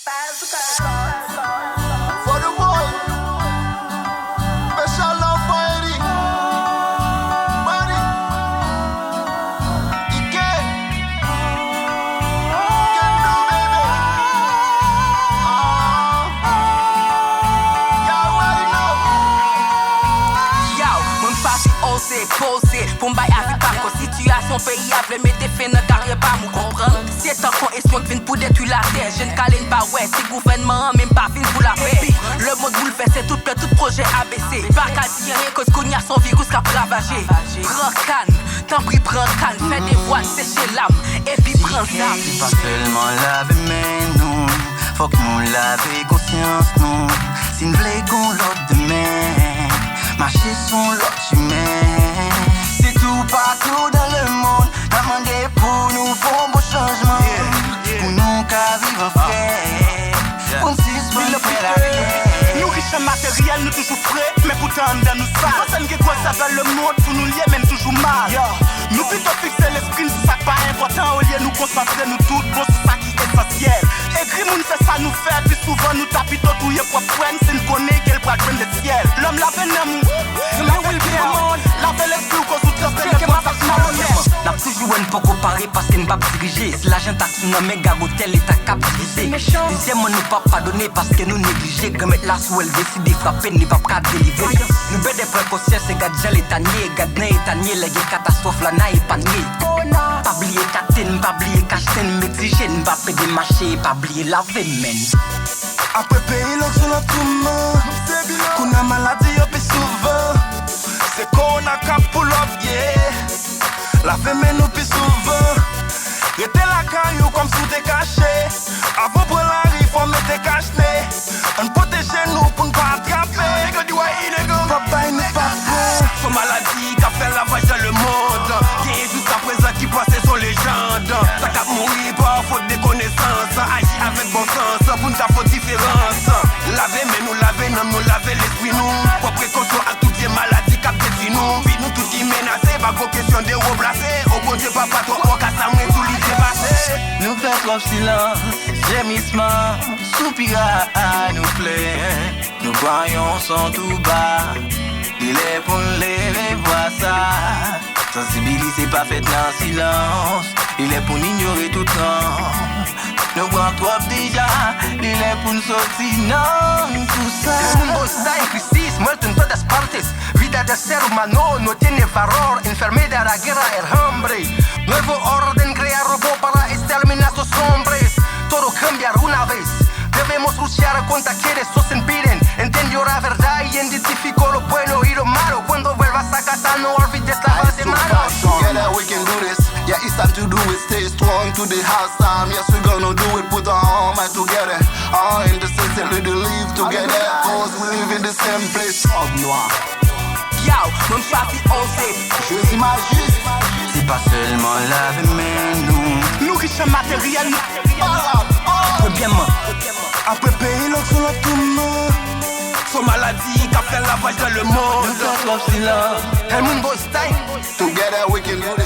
For the boy, special love for Eddie. Money, he can do, baby. Y'all already know. Yo, mwen pasi ose, pose pou mbay avi pa kon situasyon peyi avle mette fin nan karye pa mou kompran. Si etan kon esyon vin pou détruire la terre, jen kalen pa wè, si gouvernement même pas fin pour la paix. Le monde bouleversé, tout projet abaissé. Pas qu'à dire rien, cause qu'on y a son virus qui a ravagé. Prends canne, t'en prie prends canne, fais des voix, sécher l'âme, et puis prends ça. C'est pas seulement laver mais nous, faut que nous laver conscience nous. Si nous voulons l'autre demain, marcher son l'autre humain. C'est tout partout dans le monde, demander pour nous faire un beau changement. Pour nous qu'à vivre en frère, pour nous suspendre la vie. Nous riches en matériel, nous toujours frais, mais pourtant dans nous sales. Personne qui croit ça dans le monde pour nous lier, même toujours mal. Nous plutôt fixer l'esprit, c'est ça pas important. Au lieu nous concentrer, nous toutes pour ça qui est essentiel. Écrit, nous fait ça, nous fait, puis souvent nous tapons tout, y'a quoi prendre, si nous connaissons qu'elle prend le ciel. L'homme lave l'amour, lave le monde, lave l'esprit, qu'on se trouve dans le monde. N'a toujours un peu comparé parce qu'il ne va pas diriger. Si l'agent t'a tout nommé, gagotel et t'a capitalisé. Deuxième, on ne pas pardonner parce que nous négligés. Comme là, où elle décide de frapper, ne va pas délivrer. Nous bedons des précautions, c'est gadget l'étanier, gadnet étanier, les catastrophes là, n'a épargné. Pas oublier catine, pas oublier cache-tine, m'exiger, ne pas payer marché, pas oublier laver, men. Après payer l'oxyde dans tout le monde, qu'on a maladie, on peut souvent. C'est qu'on a cap pour l'objet. La femme nous plus souvent. Rete la caillou comme si t'es caché. Avant pour la rive, faut mettre caché. On protège nous pour ne pas attraper. Papa il n'est pas bon. Son maladie qui a fait lavage dans le monde. Qui est jusqu'à présent qui passait son légende. Ça t'a mouru par faute de connaissances. Agis avec bon sens pour ne pas faire différence. Laver mais nous laver, non nous laver l'esprit nous. Pour précaution à toutes les maladies qui détruisent nous. Puis nous tout y menacer, pas qu'aux questions de replacer. Au bon Dieu papa toi on casse la main tout l'y dépasser. Nous faisons trop silence, gémissement, soupira à nous plaire. Nous croyons son tout bas, il est pour lever, voir ça. Sensibiliser pas fait dans silence, il est pour ignorer tout temps. Nous voyons trop déjà, il est pour nous sortir, non, tout ça. El mundo está en crisis, muerto en todas partes. Vida de ser humano no tiene valor. Enfermedad, la guerra, el hambre. Nuevo orden crea robot para exterminar a los hombres. Todo cambiar una vez. Debemos luchar contra quienes nos impiden. Entendió la verdad y identificó lo bueno y lo malo. Cuando vuelvas a casa no olvides lavar de manos. Together we can do this. Yeah, it's time to do it. Stay strong to the hard time. Yes, we're gonna do it. Put our mind together. All in the same we live together. Cause we live in the same place. Of noir. Yo, mwen pasi ose. Je suis magique. C'est pas seulement laver mais nous. Nous riches en matériel, Bien man. après payer l'oxyde dans tout le monde. Son maladie qui a fait lavage dans le monde. Nous faisons trop silence. El mundo está en Together we can do this.